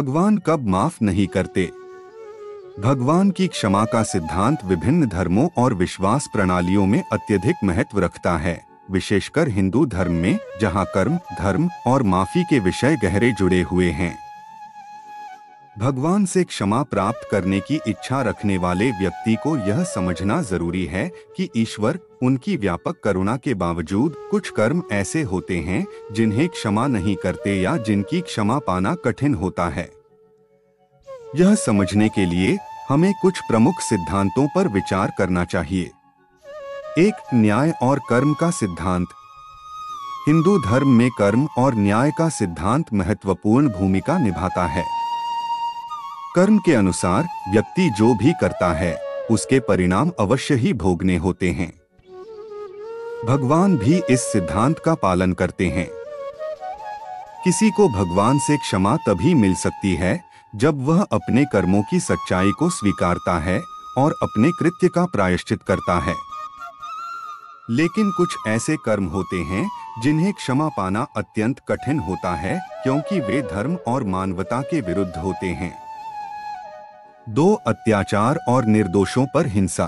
भगवान कब माफ नहीं करते? भगवान की क्षमा का सिद्धांत विभिन्न धर्मों और विश्वास प्रणालियों में अत्यधिक महत्व रखता है, विशेषकर हिंदू धर्म में, जहां कर्म, धर्म और माफी के विषय गहरे जुड़े हुए हैं। भगवान से क्षमा प्राप्त करने की इच्छा रखने वाले व्यक्ति को यह समझना जरूरी है कि ईश्वर, उनकी व्यापक करुणा के बावजूद, कुछ कर्म ऐसे होते हैं जिन्हें क्षमा नहीं करते या जिनकी क्षमा पाना कठिन होता है। यह समझने के लिए हमें कुछ प्रमुख सिद्धांतों पर विचार करना चाहिए। 1. न्याय और कर्म का सिद्धांत। हिंदू धर्म में कर्म और न्याय का सिद्धांत महत्वपूर्ण भूमिका निभाता है। कर्म के अनुसार व्यक्ति जो भी करता है उसके परिणाम अवश्य ही भोगने होते हैं। भगवान भी इस सिद्धांत का पालन करते हैं। किसी को भगवान से क्षमा तभी मिल सकती है जब वह अपने कर्मों की सच्चाई को स्वीकारता है और अपने कृत्य का प्रायश्चित करता है। लेकिन कुछ ऐसे कर्म होते हैं जिन्हें क्षमा पाना अत्यंत कठिन होता है, क्योंकि वे धर्म और मानवता के विरुद्ध होते हैं। 2. अत्याचार और निर्दोषों पर हिंसा।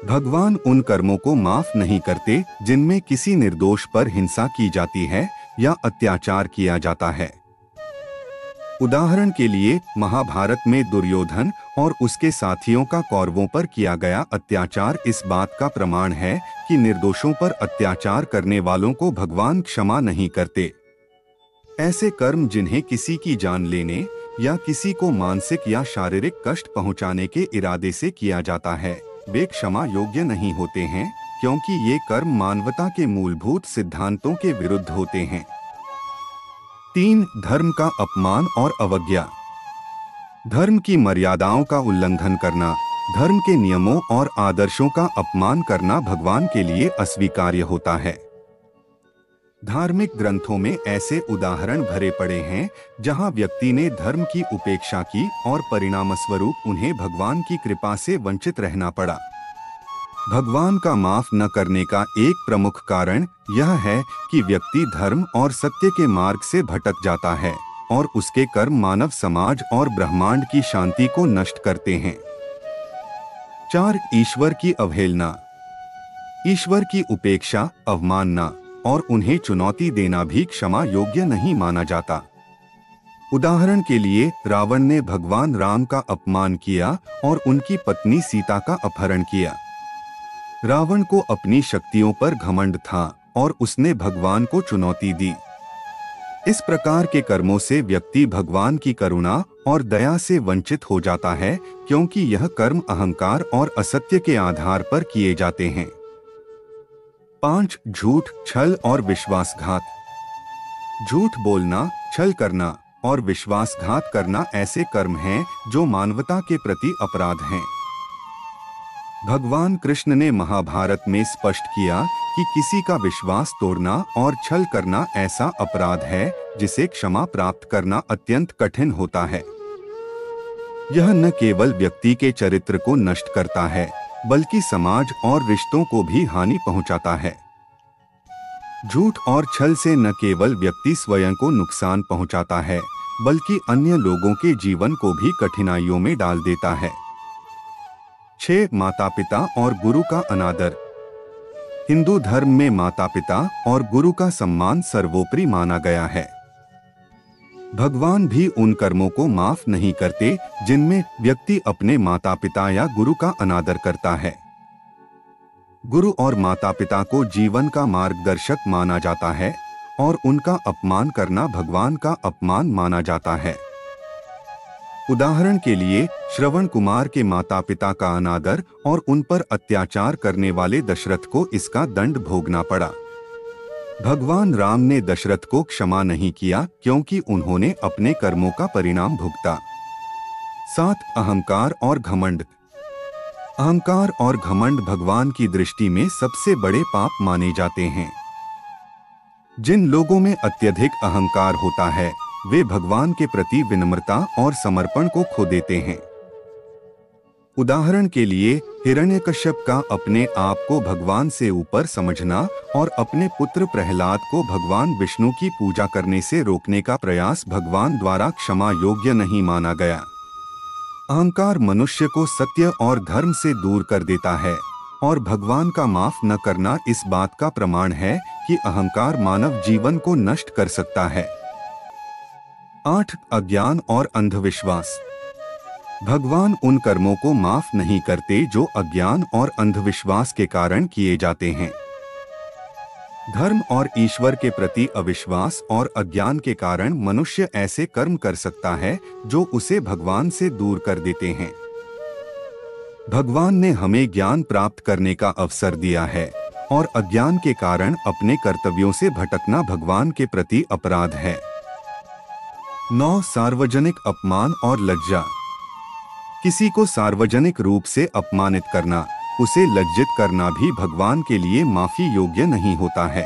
भगवान उन कर्मों को माफ नहीं करते जिनमें किसी निर्दोष पर हिंसा की जाती है या अत्याचार किया जाता है। उदाहरण के लिए, महाभारत में दुर्योधन और उसके साथियों का कौरवों पर किया गया अत्याचार इस बात का प्रमाण है कि निर्दोषों पर अत्याचार करने वालों को भगवान क्षमा नहीं करते। ऐसे कर्म जिन्हें किसी की जान लेने या किसी को मानसिक या शारीरिक कष्ट पहुंचाने के इरादे से किया जाता है, वे क्षमा योग्य नहीं होते हैं, क्योंकि ये कर्म मानवता के मूलभूत सिद्धांतों के विरुद्ध होते हैं। 3. धर्म का अपमान और अवज्ञा। धर्म की मर्यादाओं का उल्लंघन करना, धर्म के नियमों और आदर्शों का अपमान करना भगवान के लिए अस्वीकार्य होता है। धार्मिक ग्रंथों में ऐसे उदाहरण भरे पड़े हैं जहां व्यक्ति ने धर्म की उपेक्षा की और परिणामस्वरूप उन्हें भगवान की कृपा से वंचित रहना पड़ा। भगवान का माफ न करने का एक प्रमुख कारण यह है कि व्यक्ति धर्म और सत्य के मार्ग से भटक जाता है और उसके कर्म मानव समाज और ब्रह्मांड की शांति को नष्ट करते हैं। 4. ईश्वर की अवहेलना। ईश्वर की उपेक्षा, अवमानना और उन्हें चुनौती देना भी क्षमा योग्य नहीं माना जाता। उदाहरण के लिए, रावण ने भगवान राम का अपमान किया और उनकी पत्नी सीता का अपहरण किया। रावण को अपनी शक्तियों पर घमंड था और उसने भगवान को चुनौती दी। इस प्रकार के कर्मों से व्यक्ति भगवान की करुणा और दया से वंचित हो जाता है, क्योंकि यह कर्म अहंकार और असत्य के आधार पर किए जाते हैं। 5. झूठ, छल और विश्वासघात। झूठ बोलना, छल करना और विश्वासघात करना ऐसे कर्म हैं जो मानवता के प्रति अपराध हैं। भगवान कृष्ण ने महाभारत में स्पष्ट किया कि किसी का विश्वास तोड़ना और छल करना ऐसा अपराध है जिसे क्षमा प्राप्त करना अत्यंत कठिन होता है। यह न केवल व्यक्ति के चरित्र को नष्ट करता है, बल्कि समाज और रिश्तों को भी हानि पहुंचाता है। झूठ और छल से न केवल व्यक्ति स्वयं को नुकसान पहुंचाता है, बल्कि अन्य लोगों के जीवन को भी कठिनाइयों में डाल देता है। 6. माता पिता और गुरु का अनादर। हिंदू धर्म में माता पिता और गुरु का सम्मान सर्वोपरि माना गया है। भगवान भी उन कर्मों को माफ नहीं करते जिनमें व्यक्ति अपने माता पिता या गुरु का अनादर करता है। गुरु और माता पिता को जीवन का मार्गदर्शक माना जाता है और उनका अपमान करना भगवान का अपमान माना जाता है। उदाहरण के लिए, श्रवण कुमार के माता पिता का अनादर और उन पर अत्याचार करने वाले दशरथ को इसका दंड भोगना पड़ा। भगवान राम ने दशरथ को क्षमा नहीं किया क्योंकि उन्होंने अपने कर्मों का परिणाम भुगता। 7. अहंकार और घमंड। अहंकार और घमंड भगवान की दृष्टि में सबसे बड़े पाप माने जाते हैं। जिन लोगों में अत्यधिक अहंकार होता है, वे भगवान के प्रति विनम्रता और समर्पण को खो देते हैं। उदाहरण के लिए हिरण्यकश्यप का अपने आप को भगवान से ऊपर समझना और अपने पुत्र प्रहलाद को भगवान विष्णु की पूजा करने से रोकने का प्रयास भगवान द्वारा क्षमा योग्य नहीं माना गया। अहंकार मनुष्य को सत्य और धर्म से दूर कर देता है और भगवान का माफ न करना इस बात का प्रमाण है कि अहंकार मानव जीवन को नष्ट कर सकता है। 8. अज्ञान और अंधविश्वास। भगवान उन कर्मों को माफ नहीं करते जो अज्ञान और अंधविश्वास के कारण किए जाते हैं। धर्म और ईश्वर के प्रति अविश्वास और अज्ञान के कारण मनुष्य ऐसे कर्म कर सकता है जो उसे भगवान से दूर कर देते हैं। भगवान ने हमें ज्ञान प्राप्त करने का अवसर दिया है और अज्ञान के कारण अपने कर्तव्यों से भटकना भगवान के प्रति अपराध है। 9. सार्वजनिक अपमान और लज्जा। किसी को सार्वजनिक रूप से अपमानित करना, उसे लज्जित करना भी भगवान के लिए माफी योग्य नहीं होता है।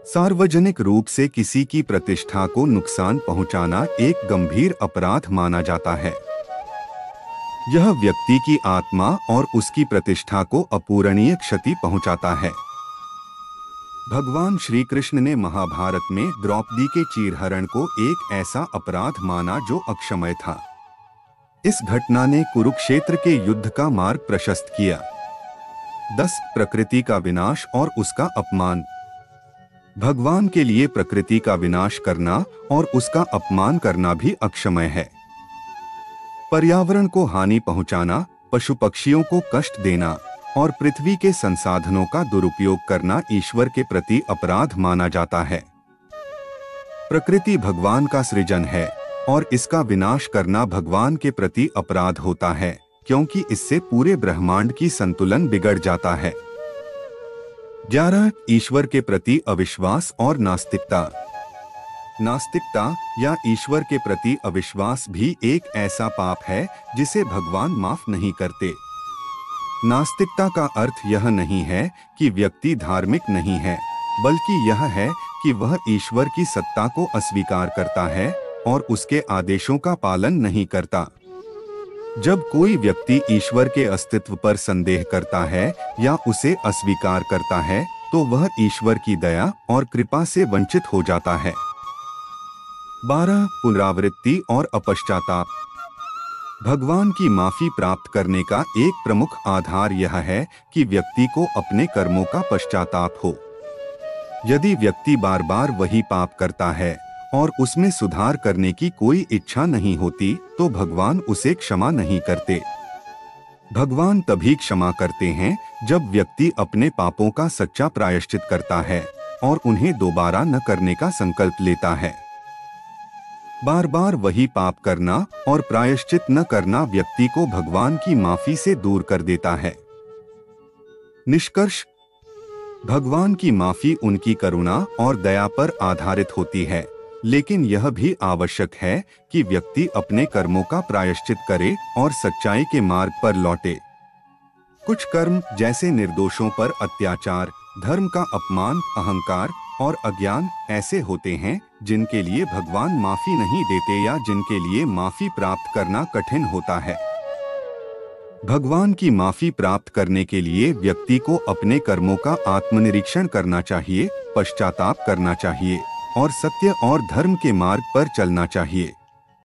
सार्वजनिक रूप से किसी की प्रतिष्ठा को नुकसान पहुंचाना एक गंभीर अपराध माना जाता है। यह व्यक्ति की आत्मा और उसकी प्रतिष्ठा को अपूरणीय क्षति पहुंचाता है। भगवान श्री कृष्ण ने महाभारत में द्रौपदी के चीरहरण को एक ऐसा अपराध माना जो अक्षम्य था। इस घटना ने कुरुक्षेत्र के युद्ध का मार्ग प्रशस्त किया। 10. प्रकृति का विनाश और उसका अपमान। भगवान के लिए प्रकृति का विनाश करना और उसका अपमान करना भी अक्षम्य है। पर्यावरण को हानि पहुंचाना, पशु पक्षियों को कष्ट देना और पृथ्वी के संसाधनों का दुरुपयोग करना ईश्वर के प्रति अपराध माना जाता है। प्रकृति भगवान का सृजन है और इसका विनाश करना भगवान के प्रति अपराध होता है, क्योंकि इससे पूरे ब्रह्मांड की संतुलन बिगड़ जाता है। 11. ईश्वर के प्रति अविश्वास और नास्तिकता। नास्तिकता या ईश्वर के प्रति अविश्वास भी एक ऐसा पाप है जिसे भगवान माफ नहीं करते। नास्तिकता का अर्थ यह नहीं है कि व्यक्ति धार्मिक नहीं है, बल्कि यह है कि वह ईश्वर की सत्ता को अस्वीकार करता है और उसके आदेशों का पालन नहीं करता। जब कोई व्यक्ति ईश्वर के अस्तित्व पर संदेह करता है या उसे अस्वीकार करता है, तो वह ईश्वर की दया और कृपा से वंचित हो जाता है। 12. पुनरावृत्ति और अपश्चाताप। भगवान की माफी प्राप्त करने का एक प्रमुख आधार यह है कि व्यक्ति को अपने कर्मों का पश्चाताप हो। यदि व्यक्ति बार बार वही पाप करता है और उसमें सुधार करने की कोई इच्छा नहीं होती, तो भगवान उसे क्षमा नहीं करते। भगवान तभी क्षमा करते हैं जब व्यक्ति अपने पापों का सच्चा प्रायश्चित करता है और उन्हें दोबारा न करने का संकल्प लेता है। बार बार वही पाप करना और प्रायश्चित न करना व्यक्ति को भगवान की माफी से दूर कर देता है। निष्कर्ष, भगवान की माफी उनकी करुणा और दया पर आधारित होती है, लेकिन यह भी आवश्यक है कि व्यक्ति अपने कर्मों का प्रायश्चित करे और सच्चाई के मार्ग पर लौटे। कुछ कर्म जैसे निर्दोषों पर अत्याचार, धर्म का अपमान, अहंकार और अज्ञान ऐसे होते हैं जिनके लिए भगवान माफी नहीं देते या जिनके लिए माफी प्राप्त करना कठिन होता है। भगवान की माफी प्राप्त करने के लिए व्यक्ति को अपने कर्मों का आत्मनिरीक्षण करना चाहिए, पश्चाताप करना चाहिए और सत्य और धर्म के मार्ग पर चलना चाहिए।